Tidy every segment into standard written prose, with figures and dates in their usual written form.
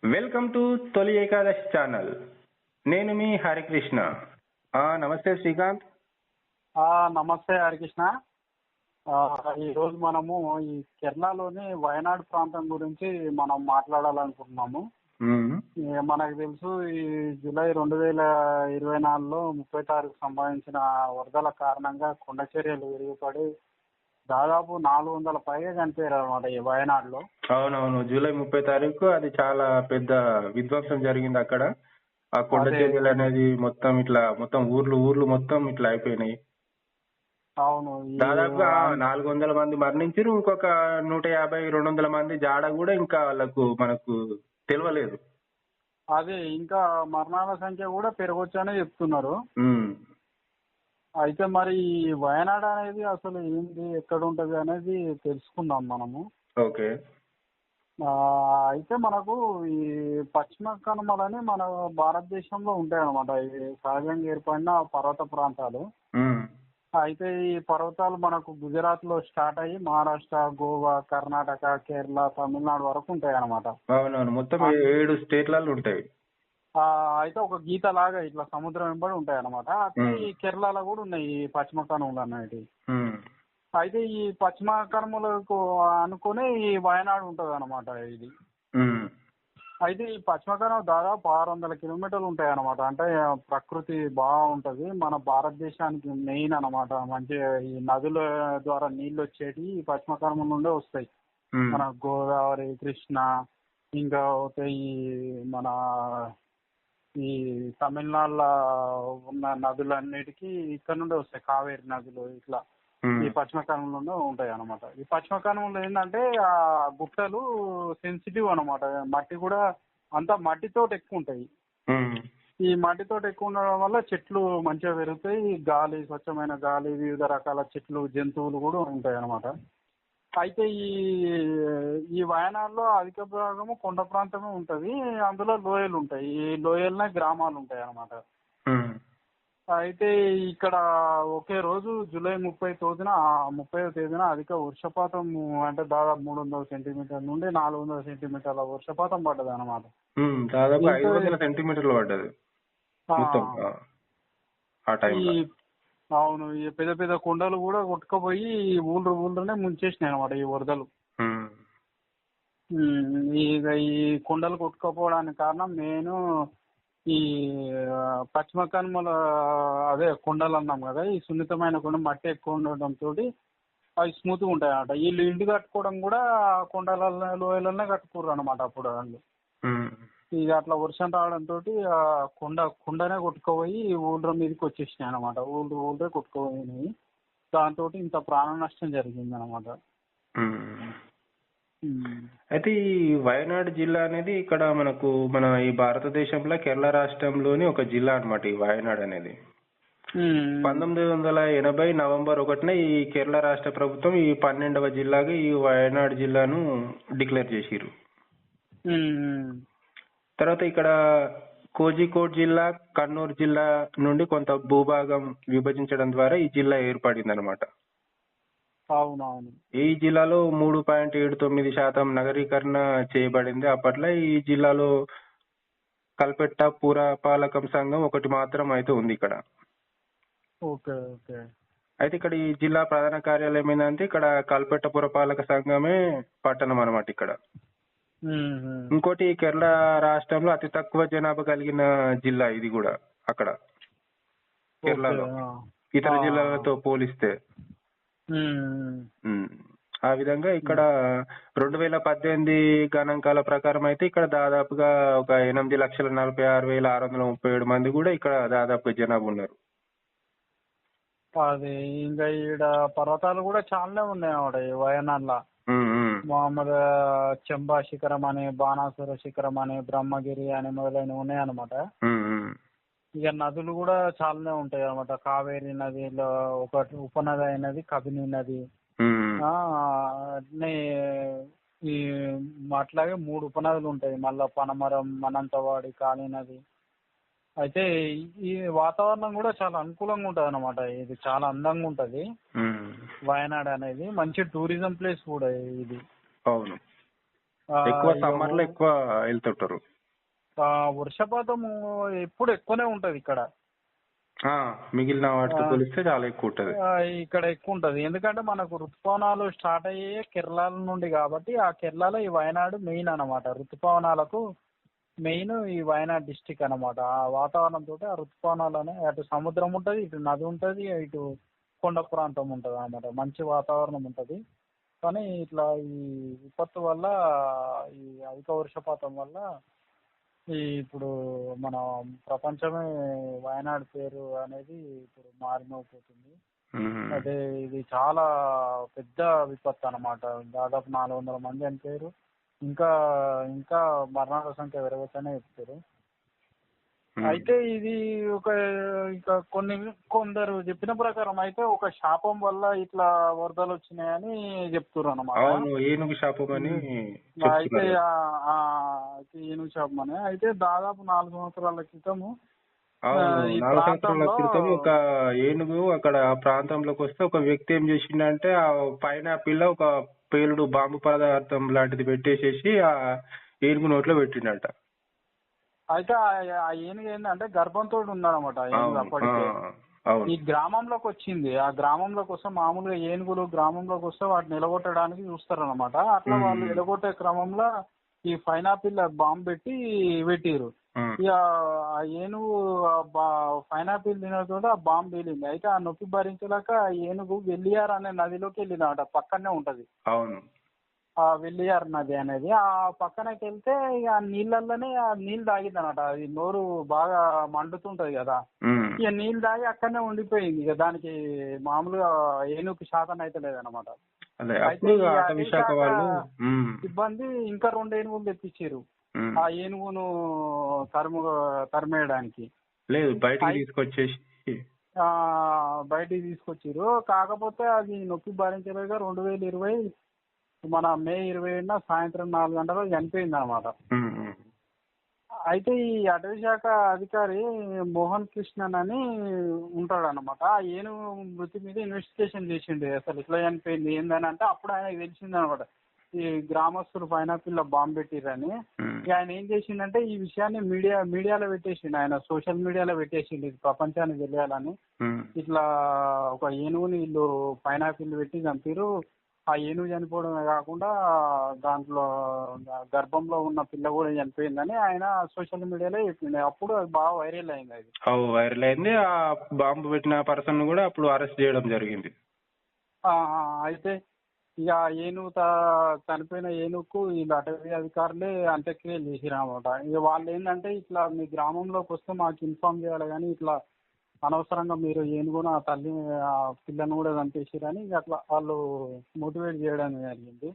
Welcome to తొలి Ekadashi channel. నేను మీ హరికృష్ణ. నమస్తే శ్రీకాంత్. నమస్తే హరికృష్ణ. ఈరోజు మనము ఈ కేరళలోని వయనాడ్ ప్రాంతం గురించి మనం మాట్లాడాలనుకుంటున్నాము. మనకు తెలుసు ఈ జూలై 2024లో 30 తారీఖు సంభవించిన వరదల కారణంగా కొండ చర్యలు విరిగిపడి దాదాపు 400 పైగా చనిపోయారు అనమాట ఈ వయనాడులో. అవునవును, జూలై 30 తారీఖు అది చాలా పెద్ద విధ్వంసం జరిగింది అక్కడ. ఆ కొండ చర్యలు అనేది మొత్తం ఊర్లు మొత్తం ఇట్లా అయిపోయినాయి. అవును, దాదాపుగా 400 మంది మరణించారు. ఇంకొక 150-200 మంది జాడ కూడా ఇంకా మనకు తెలియలేదు. అదే ఇంకా మరణాల సంఖ్య కూడా పెరగొచ్చనే చెప్తున్నారు. అయితే మరి ఈ వయనాడ్ అనేది అసలు ఏంటి, ఎక్కడ ఉంటది అనేది తెలుసుకుందాం మనము. ఓకే. అయితే మనకు ఈ పశ్చిమ కనుమలని మన భారతదేశంలో ఉంటాయి అన్నమాట. ఇవి సహజంగా ఏర్పడిన పర్వత ప్రాంతాలు. అయితే ఈ పర్వతాలు మనకు గుజరాత్ లో స్టార్ట్ అయ్యి మహారాష్ట్ర, గోవా, కర్ణాటక, కేరళ, తమిళనాడు వరకు ఉంటాయి అన్నమాట. అవునవును, మొత్తం 7 స్టేట్లలో ఉంటాయి. అయితే ఒక గీత లాగా ఇట్లా సముద్రం వెంబడి ఉంటాయి అన్నమాట. అట్లా ఈ కేరళలో కూడా ఉన్నాయి ఈ పశ్చిమ కనుమలు అనేటివి. అయితే ఈ పశ్చిమ కనుమలకు అనుకుని ఈ వయనాడు ఉంటది అన్నమాట ఇది. అయితే ఈ పశ్చిమ కనుమ దాదాపు 600 కిలోమీటర్లు ఉంటాయి అన్నమాట. అంటే ప్రకృతి బాగుంటది. మన భారతదేశానికి మెయిన్ అన్నమాట. మంచి ఈ నదుల ద్వారా నీళ్లు వచ్చేటి ఈ పశ్చిమ కనుమ నుండే వస్తాయి. మన గోదావరి, కృష్ణ, ఇంకా ఈ మన ఈ తమిళనాడులో ఉన్న నదులన్నిటికీ ఇక్కడ నుండే వస్తాయి. కావేరి నదులు ఇట్లా ఈ పశ్చిమ కనుమలోనే ఉంటాయి అన్నమాట. ఈ పశ్చిమ కనుమలో ఏంటంటే ఆ గుట్టలు సెన్సిటివ్ అన్నమాట. మట్టి కూడా అంతా మట్టితోటి ఎక్కువ ఉంటాయి. ఈ మట్టితోటి ఎక్కువ ఉండడం వల్ల చెట్లు మంచిగా పెరుగుతాయి. గాలి, స్వచ్ఛమైన గాలి, వివిధ రకాల చెట్లు, జంతువులు కూడా ఉంటాయి అన్నమాట. అయితే ఈ వయనాడులో అధిక భాగము కొండ ప్రాంతమే ఉంటది. అందులో లోయలు ఉంటాయి. ఈ లోయలనే గ్రామాలు ఉంటాయి అన్నమాట. అయితే ఇక్కడ ఒకే రోజు జూలై 30వ తేదీన అధిక వర్షపాతం, అంటే దాదాపు 300 సెంటీమీటర్ నుండి 400 సెంటీమీటర్ల వర్షపాతం పడ్డది అనమాట. దాదాపు 500 సెంటీమీటర్లు పడ్డది. అవును, ఈ పెద్ద పెద్ద కొండలు కూడా కొట్టుకుపోయి ఊళ్ళనే ముంచేసినాయి అనమాట ఈ వరదలు. ఈ కొండలు కొట్టుకుపోవడానికి కారణం నేను ఈ పశ్చిమ కనుమల అదే కొండలు అన్నాం కదా, ఈ సున్నితమైన కొండ మట్టి ఎక్కువ ఉండటంతో అవి స్మూత్గా ఉంటాయి అన్నమాట. వీళ్ళు ఇల్లు కట్టుకోవడం కూడా కొండల లోయలనే కట్టుకోరు అనమాట అప్పుడు వాళ్ళు. ఇక అట్లా వర్షం రావడంతో ఆ కొండనే కొట్టుకుపోయి ఊళ్ళ మీదకి వచ్చేసినాయి అనమాట. ఊళ్ళే కొట్టుకుపోయినాయి. దాంతో ఇంత ప్రాణ నష్టం జరిగింది అనమాట. అయితే ఈ వయనాడ్ జిల్లా అనేది ఇక్కడ మన ఈ భారతదేశంలో కేరళ రాష్ట్రంలోని ఒక జిల్లా అన్నమాట ఈ వయనాడ్ అనేది. 1980 నవంబర్ 1న ఈ కేరళ రాష్ట్ర ప్రభుత్వం ఈ 12వ జిల్లాగా ఈ వయనాడ్ జిల్లాను డిక్లేర్ చేసిరు. తర్వాత ఇక్కడ కోజికోడ్ జిల్లా, కన్నూర్ జిల్లా నుండి కొంత భూభాగం విభజించడం ద్వారా ఈ జిల్లా ఏర్పడింది అనమాట. అవునవును, ఈ జిల్లాలో 3.79% నగరీకరణ చేయబడింది. అప్పట్లో ఈ జిల్లాలో కల్పెట్ట పురపాలకం సంఘం ఒకటి మాత్రం అయితే ఉంది ఇక్కడ. అయితే ఇక్కడ ఈ జిల్లా ప్రధాన కార్యాలయం ఏంటంటే ఇక్కడ కల్పెట్ట పురపాలక సంఘమే పట్టణం అనమాట ఇక్కడ. ఇంకోటి కేరళ రాష్ట్రంలో అతి తక్కువ జనాభా కలిగిన జిల్లా ఇది కూడా అక్కడ కేరళలో ఇతర జిల్లాలతో పోలిస్తే. ఆ విధంగా ఇక్కడ 2018 గణాంకాల ప్రకారం అయితే ఇక్కడ దాదాపుగా ఒక 8,46,637 మంది కూడా ఇక్కడ దాదాపుగా జనాభా ఉన్నారు. అది ఇంకా ఈడ పర్వతాలు కూడా చాలానే ఉన్నాయి అన్నమాట ఈ వయనాడ్లో. మొహమ్మద్ చెంబా శిఖరం అని, బాణాసుర శిఖరం అని, బ్రహ్మగిరి అని మొదలైనవి ఉన్నాయి అన్నమాట. ఇక నదులు కూడా చాలానే ఉంటాయి అన్నమాట. కావేరి నదిలో ఒకటి ఉపనది అయినది కబిని నది. ఈ అట్లాగే 3 ఉపనదులు ఉంటాయి. మళ్ళా పనమరం, మనంతవాడి, కాళీ నది. అయితే ఈ వాతావరణం కూడా చాలా అనుకూలంగా ఉంటది అన్నమాట. ఇది చాలా అందంగా ఉంటది వయనాడ్ అనేది. మంచి టూరిజం ప్లేస్ కూడా ఇది. అవును, ఎక్కువ సమ్మర్ లో ఎక్కువ వెళ్తుంటారు. వర్షపాతము ఎప్పుడు ఎక్కువనే ఉంటది ఇక్కడ. మిగిలిన వాటితో పోలిస్తే చాలా ఎక్కువ ఉంటది ఇక్కడ. ఎక్కువ ఉంటది ఎందుకంటే మనకు ఋతుపవనాలు స్టార్ట్ అయ్యే కేరళ నుండి కాబట్టి ఆ కేరళలో ఈ వయనాడు మెయిన్ అన్నమాట. ఋతుపవనాలకు మెయిన్ ఈ వయనాడ్ డిస్టిక్ అన్నమాట. ఆ వాతావరణం తోటి ఆ ఋతుపవనాలనే అటు సముద్రం ఉంటది, ఇటు నది ఉంటది, ఇటు కొండ ప్రాంతం ఉంటది అన్నమాట. మంచి వాతావరణం ఉంటది. కానీ ఇట్లా ఈ విపత్తు వల్ల, ఈ అధిక వర్షపాతం వల్ల ఇప్పుడు మన ప్రపంచమే వయనాడ్ పేరు అనేది ఇప్పుడు మారిమోగిపోతుంది. అదే ఇది చాలా పెద్ద విపత్తు అన్నమాట. దాదాపు 400 మంది చనిపోయారు. ఇంకా ఇంకా మరణాల సంఖ్య పెరగచ్చనే చెప్తారు. అయితే ఇది ఒక ఇంకా కొందరు చెప్పిన ప్రకారం అయితే ఒక శాపం వల్ల ఇట్లా వరదలు వచ్చినాయని చెప్తున్నారు అన్నమాట. ఏనుగు శాపం అని. అయితే ఏనుగు శాపం అని. అయితే దాదాపు 4 సంవత్సరాల క్రితము 4 సంవత్సరాల క్రితం ఒక ఏనుగు అక్కడ ప్రాంతంలోకి వస్తే ఒక వ్యక్తి ఏం చేసిండంటే ఆ పైనాపిల్ ఒక పేలుడు బాంబు పదార్థం లాంటిది పెట్టేసేసి ఆ ఏనుగు నోట్లో పెట్టిండట. అయితే ఆ ఏనుగు ఏంటంటే గర్భంతో ఉందన్నమాట. ఏనుగు అప్పటికే ఈ గ్రామంలోకి వచ్చింది. ఆ గ్రామంలోకి వస్తే మామూలుగా ఏనుగులు గ్రామంలోకి వస్తే వాటిని నిలగొట్టడానికి చూస్తారన్నమాట. అట్లా వాళ్ళు నిలగొట్టే క్రమంలో ఈ పైనాపిల్ బాంబు పెట్టిరు. ఇక ఆ ఏనుగు పైనాపిల్ తినతో ఆ బాంబు పేలింది. అయితే ఆ నొప్పి భరించలేక ఆ ఏనుగు వెల్లియార్ అనే నదిలోకి వెళ్ళిందన్నమాట. పక్కనే ఉంటది ఆ వెల్లియార్ నది అనేది. ఆ పక్కనకి వెళ్తే ఇక నీళ్ళల్లోనే ఆ నీళ్ళు తాగిందనమాట. అది నోరు బాగా మండుతుంటది కదా, ఇక నీళ్ళు తాగి అక్కడనే ఉండిపోయింది. ఇక దానికి మామూలుగా ఏనుగుకి శాతం అయితే లేదనమాట. అయితే సిబ్బంది ఇంకా 2 ఏనుగులు తెప్పించారు ఆ ఏనుగును తరిమేయడానికి. బయటికి తీసుకొచ్చారు. కాకపోతే అది నొప్పి భరించలేక 2020 మన మే 20 సాయంత్రం 4 గంటలకు చనిపోయింది అనమాట. అయితే ఈ అటవీ శాఖ అధికారి మోహన్ కృష్ణన్ అని ఉంటాడు అనమాట. ఆ ఏనుగు మృతి మీద ఇన్వెస్టిగేషన్ చేసిండు. అసలు ఇట్లా చనిపోయింది ఏందని అంటే అప్పుడు ఆయనకు తెలిసింది అనమాట. ఈ గ్రామస్తులు పైనాపిల్ బాంబు పెట్టిరని. ఆయన ఏం చేసిండంటే ఈ విషయాన్ని మీడియాలో పెట్టేసిండు. ఆయన సోషల్ మీడియాలో పెట్టేసిండు ఇది ప్రపంచానికి తెలియాలని. ఇట్లా ఒక ఏనుగుని వీళ్ళు పైనాపిల్ పెట్టి చంపిరు. ఆ ఏనుగు చనిపోవడమే కాకుండా దాంట్లో గర్భంలో ఉన్న పిల్ల కూడా చనిపోయిందని ఆయన సోషల్ మీడియాలో చెప్పింది. అప్పుడు అది బాగా వైరల్ అయింది. అది వైరల్ అయింది. ఆ బాంబు పెట్టిన పర్సన్ కూడా అప్పుడు అరెస్ట్ చేయడం జరిగింది. అయితే ఇక ఏనుగు చనిపోయిన ఏనుగుకు వీళ్ళు అటవీ అధికారులే అంత్యక్రియలు చేసిరు అనమాట. ఇక వాళ్ళు ఏంటంటే ఇట్లా మీ గ్రామంలోకి వస్తే మాకు ఇన్ఫార్మ్ చేయాలి కానీ ఇట్లా అనవసరంగా మీరు ఏనుగును ఆ తల్లి ఆ పిల్లను కూడా చంపేసిరని ఇక అట్లా వాళ్ళు మోటివేట్ చేయడం జరిగింది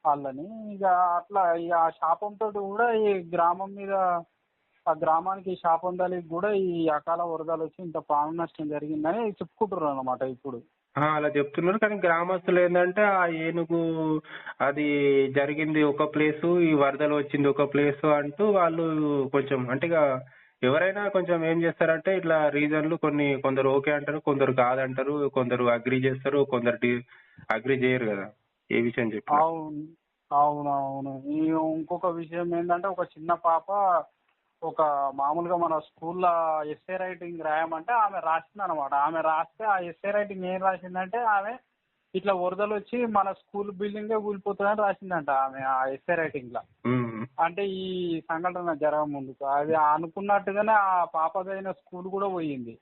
వాళ్ళని. ఇక అట్లా ఇక ఆ శాపంతో కూడా ఈ గ్రామం మీద ఆ గ్రామానికి శాపం తల్లికి కూడా ఈ అకాల వరదలు వచ్చి ఇంత ప్రాణ నష్టం జరిగిందని చెప్పుకుంటున్నారు అనమాట ఇప్పుడు. అలా చెప్తున్నారు. కానీ గ్రామస్తులు ఏంటంటే ఆ ఏనుగు అది జరిగింది ఒక ప్లేసు, ఈ వరదలు వచ్చింది ఒక ప్లేసు అంటూ వాళ్ళు కొంచెం అంటే ఎవరైనా కొంచెం ఏం చేస్తారంటే ఇట్లా రీజన్లు కొందరు ఓకే అంటారు, కొందరు కాదంటారు, కొందరు అగ్రి చేస్తారు, కొందరు అగ్రి చేయరు కదా ఏ విషయం చెప్పి. అవునవును. ఇంకొక విషయం ఏంటంటే ఒక చిన్న పాప ఒక మామూలుగా మన స్కూల్లో ఎస్ఏ రైటింగ్ రాయమంటే ఆమె రాసింది అనమాట. ఆమె రాస్తే ఆ ఎస్ఏ రైటింగ్ ఏం రాసిందంటే ఆమె ఇట్లా వరదలు వచ్చి మన స్కూల్ బిల్డింగే కూలిపోతుందని రాసిందంట ఆమె ఆ ఎస్ఏ రైటింగ్ లా. అంటే ఈ సంఘటన జరగ ముందుకు అది అనుకున్నట్టుగానే ఆ పాపదైన స్కూల్ కూడా పోయింది.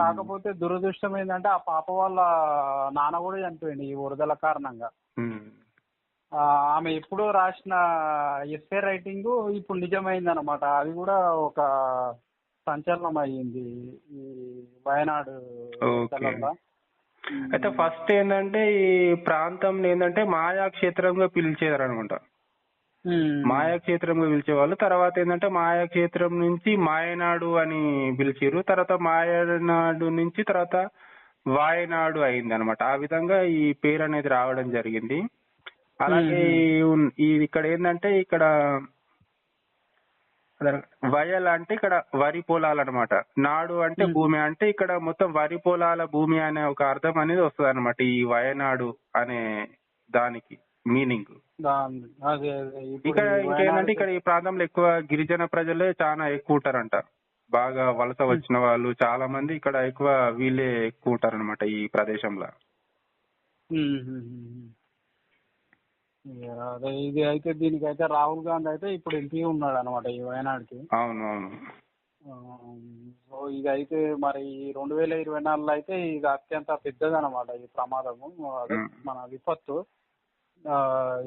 కాకపోతే దురదృష్టం ఏంటంటే ఆ పాప వాళ్ళ నాన్న కూడా చనిపోయింది ఈ వరదల కారణంగా. ఆమె ఎప్పుడో రాసిన ఎస్ఏ రైటింగ్ ఇప్పుడు నిజమైంది అనమాట. అది కూడా ఒక సంచలనం అయ్యింది ఈ వయనాడు. అయితే ఫస్ట్ ఏంటంటే ఈ ప్రాంతం ఏంటంటే మాయాక్షేత్రంగా పిలిచేదారు అనమాట. మాయాక్షేత్రంగా పిలిచేవాళ్ళు. తర్వాత ఏంటంటే మాయాక్షేత్రం నుంచి మాయనాడు అని పిలిచిరు. తర్వాత మాయనాడు నుంచి తర్వాత వాయనాడు అయింది అనమాట. ఆ విధంగా ఈ పేరు అనేది రావడం జరిగింది. అలాగే ఇక్కడ ఏంటంటే ఇక్కడ వయల్ అంటే ఇక్కడ వరి పొలాలు అనమాట. నాడు అంటే భూమి అంటే ఇక్కడ మొత్తం వరి పొలాల భూమి అనే ఒక అర్థం అనేది వస్తుంది అనమాట ఈ వయనాడు అనే దానికి. మీనింగ్. అదే అదే ఇప్పుడు ఇక్కడ ఈ ఇంకేంటంటే వయనాడుకి ఇక్కడ ఈ ప్రాంతంలో ఎక్కువ గిరిజన ప్రజలే చాలా ఎక్కువ ఉంటారంట. బాగా వలస వచ్చిన వాళ్ళు చాలా మంది ఇక్కడ ఎక్కువ వీళ్ళే ఎక్కువ ఉంటారన్నమాట ఈ ప్రదేశంలో. అదే ఇది అయితే దీనికైతే రాహుల్ గాంధీ అయితే ఇప్పుడు ఎంపీ ఉన్నాడు అనమాట ఈ వయనాడుకి. అవును అవును. సో ఇదైతే మరి 2024లో అయితే ఇది అత్యంత పెద్దదన్నమాట ఈ ప్రమాదము, అదే మన విపత్తు,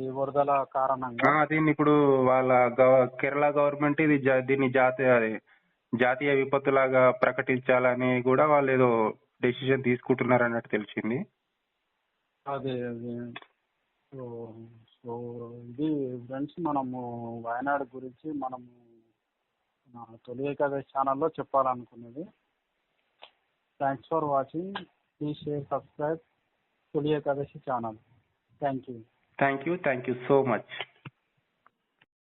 ఈ వరదల కారణంగా. దీన్ని ఇప్పుడు వాళ్ళ కేరళ గవర్నమెంట్ ఇది దీన్ని జాతీయ విపత్తులాగా ప్రకటించాలని కూడా వాళ్ళు ఏదో డెసిషన్ తీసుకుంటున్నారు అన్నట్టు తెలిసింది. అదే అదే సో సో ఇది ఫ్రెండ్స్, మనము వయనాడు గురించి మనము తొలి ఏకాదశి ఛానల్లో చెప్పాలనుకున్నది. Thanks for watching. Please share, subscribe Toli Ekadashi channel. Thank you. Thank you so much.